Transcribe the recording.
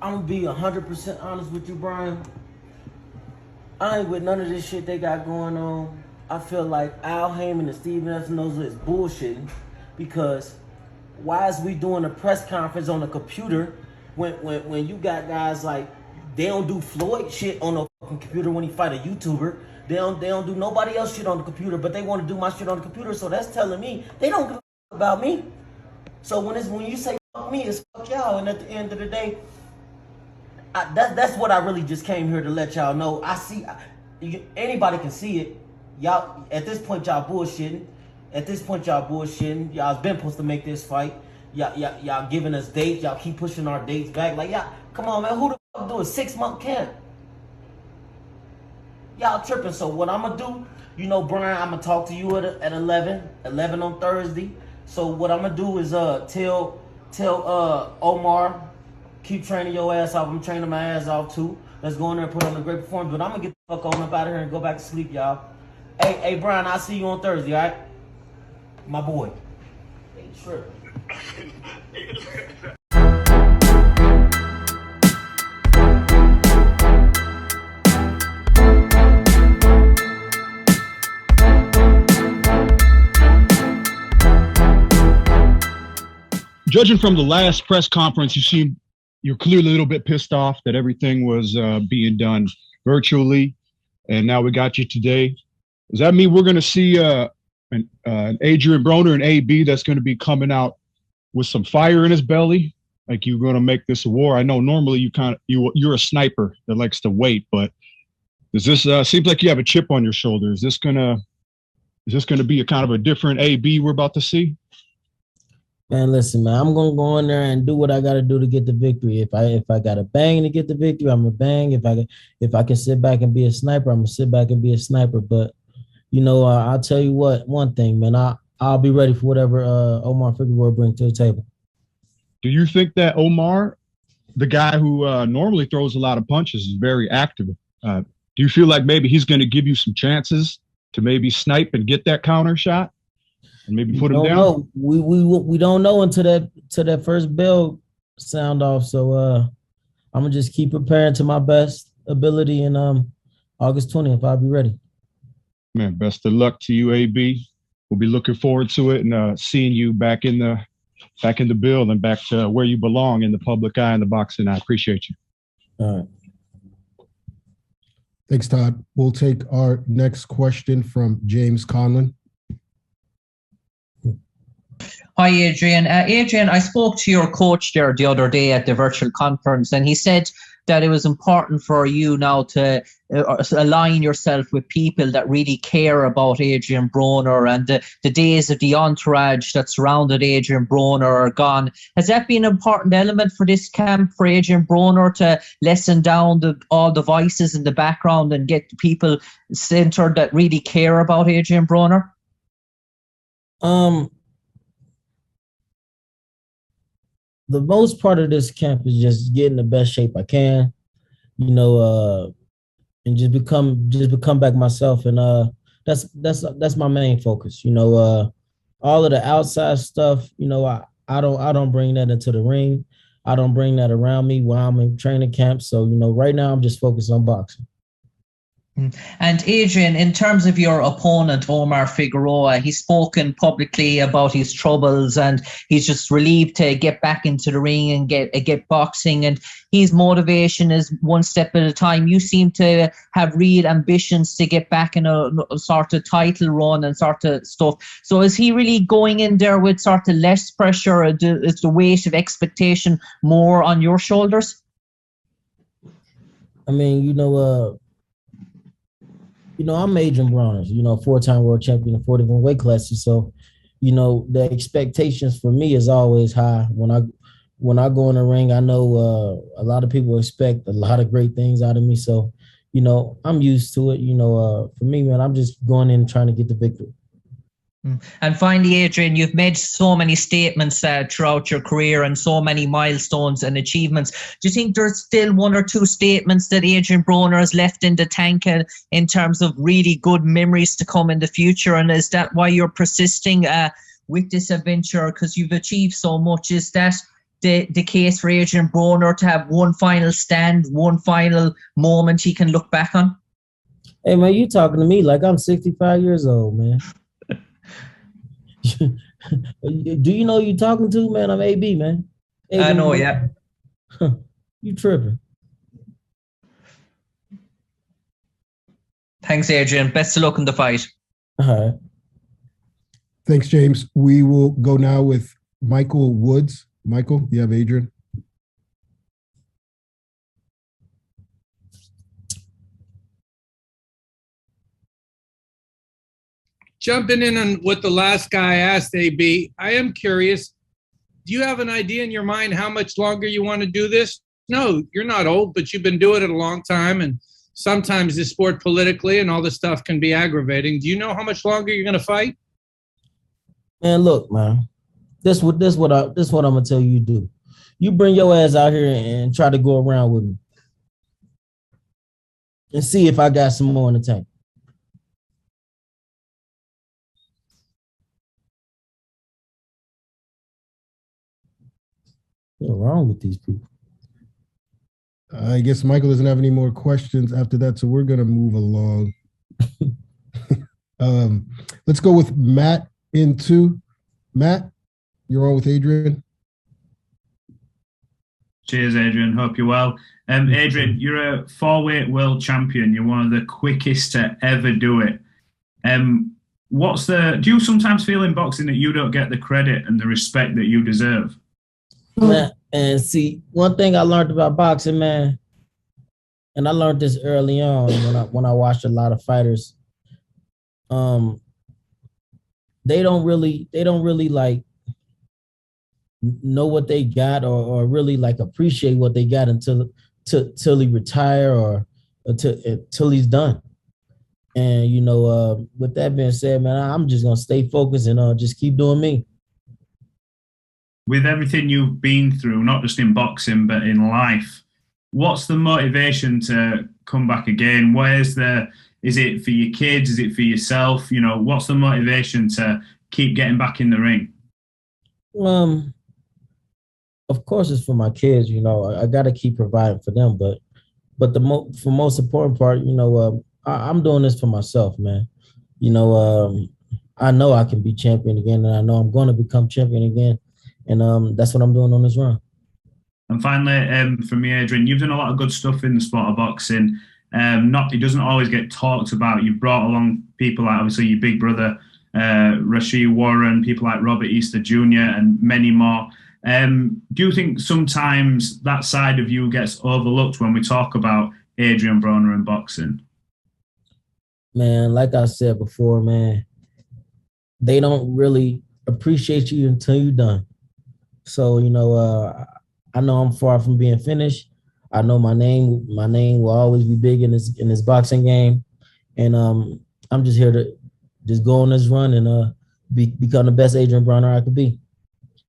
I'm gonna be 100% honest with you, Brian. I ain't with none of this shit they got going on. I feel like Al Haymon and Steve Espinoza is bullshitting because why is we doing a press conference on a computer when you got guys like they don't do Floyd shit on a fucking computer when he fight a YouTuber. They don't do nobody else shit on the computer, but they want to do my shit on the computer. So that's telling me they don't give a fuck about me. So when you say fuck me, it's fuck y'all. And at the end of the day, that's what I really just came here to let y'all know. I see anybody can see it. Y'all at this point y'all bullshitting. Y'all's been supposed to make this fight. Y'all giving us dates. Y'all keep pushing our dates back. Like y'all, come on man, who the fuck do a 6-month camp? Y'all tripping. So what I'm gonna do, Brian, I'm gonna talk to you at 11 on Thursday. So what I'm gonna do is tell Omar, keep training your ass off. I'm training my ass off too. Let's go in there and put on a great performance. But I'm gonna get the fuck on up out of here and go back to sleep, y'all. Hey Brian, I'll see you on Thursday, all right? My boy. Hey, sure. Judging from the last press conference, you're clearly a little bit pissed off that everything was being done virtually, and now we got you today. Does that mean we're going to see an Adrien Broner and AB that's going to be coming out with some fire in his belly? Like you're going to make this a war? I know normally you're a sniper that likes to wait, but does this seems like you have a chip on your shoulder? Is this going to be a kind of a different AB we're about to see? Man, listen, man, I'm gonna go in there and do what I gotta do to get the victory. If I gotta bang to get the victory, I'm gonna bang. If I can sit back and be a sniper, I'm gonna sit back and be a sniper. But I'll tell you one thing, man, I'll be ready for whatever Omar Figueroa brings to the table. Do you think that Omar, the guy who normally throws a lot of punches, is very active? Do you feel like maybe he's going to give you some chances to maybe snipe and get that counter shot? And maybe put him down. No, we don't know until that first bell sound off. So I'm gonna just keep preparing to my best ability, and August 20th I'll be ready. Man, best of luck to you, AB. We'll be looking forward to it and seeing you back in the bill and back to where you belong in the public eye in the boxing. I appreciate you. All right. Thanks, Todd. We'll take our next question from James Conlon. Hi, Adrien. Adrien, I spoke to your coach there the other day at the virtual conference, and he said that it was important for you now to align yourself with people that really care about Adrien Broner, and the days of the entourage that surrounded Adrien Broner are gone. Has that been an important element for this camp for Adrien Broner to lessen down all the voices in the background and get people centered that really care about Adrien Broner? The most part of this camp is just getting the best shape I can, and just become back myself. And that's my main focus. All of the outside stuff, I don't bring that into the ring. I don't bring that around me while I'm in training camp. So, right now I'm just focused on boxing. And Adrien, in terms of your opponent, Omar Figueroa, he's spoken publicly about his troubles and he's just relieved to get back into the ring and get boxing, and his motivation is one step at a time. You seem to have real ambitions to get back in a sort of title run and sort of stuff. So is he really going in there with sort of less pressure? Is the weight of expectation more on your shoulders? I mean, I'm Adrien Broner, 4-time world champion in 4 different weight classes. So, the expectations for me is always high. When I go in the ring, I know a lot of people expect a lot of great things out of me. So, I'm used to it. For me, man, I'm just going in trying to get the victory. And finally, Adrien, you've made so many statements throughout your career and so many milestones and achievements. Do you think there's still 1 or 2 statements that Adrien Broner has left in the tank in terms of really good memories to come in the future? And is that why you're persisting with this adventure? Because you've achieved so much. Is that the case for Adrien Broner to have one final stand, one final moment he can look back on? Hey, man, you talking to me like I'm 65 years old, man. Do you know who you talking to, man? I'm AB, man. I know, yeah. You tripping. Thanks, Adrien. Best of luck in the fight. All right. Thanks, James. We will go now with Michael Woods. Michael, you have Adrien. Jumping in on what the last guy asked, AB, I am curious. Do you have an idea in your mind how much longer you want to do this? No, you're not old, but you've been doing it a long time, and sometimes this sport politically and all this stuff can be aggravating. Do you know how much longer you're going to fight? Man, look, man. This what I'm gonna tell you to do. You bring your ass out here and try to go around with me, and see if I got some more in the tank. What's wrong with these people? I guess Michael doesn't have any more questions after that, so we're gonna move along. Let's go with Matt in 2. Matt, you're on with Adrien. Cheers, Adrien. Hope you're well. Adrien, you're a 4-weight world champion. You're one of the quickest to ever do it. Do you sometimes feel in boxing that you don't get the credit and the respect that you deserve? Man, and see, one thing I learned about boxing, man, and I learned this early on when I watched a lot of fighters. They don't really like know what they got or really like appreciate what they got until he retire or until he's done. And with that being said, man, I'm just gonna stay focused and just keep doing me. With everything you've been through, not just in boxing but in life, what's the motivation to come back again? Is it for your kids? Is it for yourself? What's the motivation to keep getting back in the ring? Of course it's for my kids. I got to keep providing for them, but the most important part, I'm doing this for myself, man. I know I can be champion again, and I know I'm going to become champion again, and that's what I'm doing on this run. And finally, for me, Adrien, you've done a lot of good stuff in the sport of boxing. It doesn't always get talked about. You've brought along people like, obviously, your big brother, Rashid Warren, people like Robert Easter Jr., and many more. Do you think sometimes that side of you gets overlooked when we talk about Adrien Broner and boxing? Man, like I said before, man, they don't really appreciate you until you're done. So, I know I'm far from being finished. I know my name will always be big in this boxing game. And I'm just here to just go on this run and become the best Adrien Broner I could be.